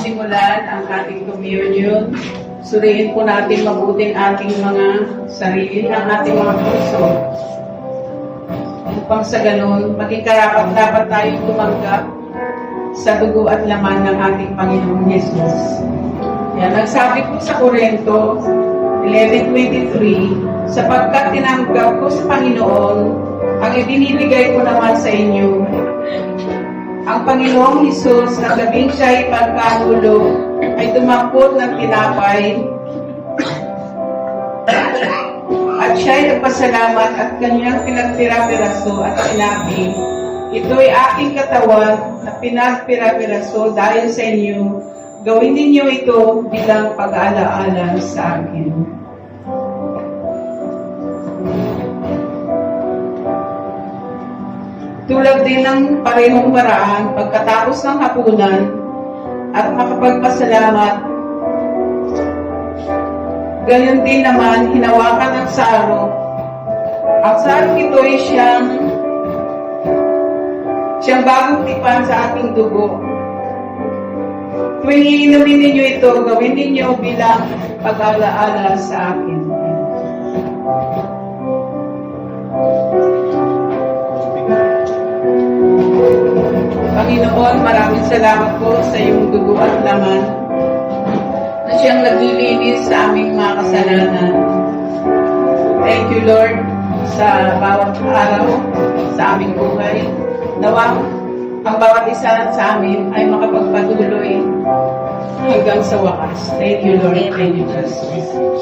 simulan ang ating communion, suriin po natin mabuting ating mga sarili, ang ating mga puso. Upang sa ganun, maging karapat-dapat tayong tumanggap sa dugo at laman ng ating Panginoong Yesus. Yan, nagsabi po sa Korinto 11:23, sapagkat tinanggap ko sa Panginoon ang ibinibigay ko naman sa inyo. Ang Panginoong Hesus na gabing siya'y pagkahulo ay tumakot ng tinapay at siya'y nagpasalamat at kanyang pinagpira-piraso at sinabi, ito'y aking katawan na pinagpira-piraso dahil sa inyo. Gawin ninyo ito bilang pag-aalaala sa akin. Tulad din ng parehong paraan, pagkatapos ng hapunan at makapagpasalamat, gayon din naman hinawakan ang saro. Ang saro ito ay siyang bagong tipan sa ating dugo. Tuwing iinumin ninyo ito, gawin ninyo bilang pag-alaala sa akin. Panginoon, maraming salamat po sa iyong dugo at laman na siyang naglilinis sa aming mga kasalanan. Thank you, Lord, sa bawat araw sa aming buhay. Nawa ang bawat isa sa amin ay makapagpatuloy hanggang sa wakas. Thank you, Lord. Thank you, Jesus.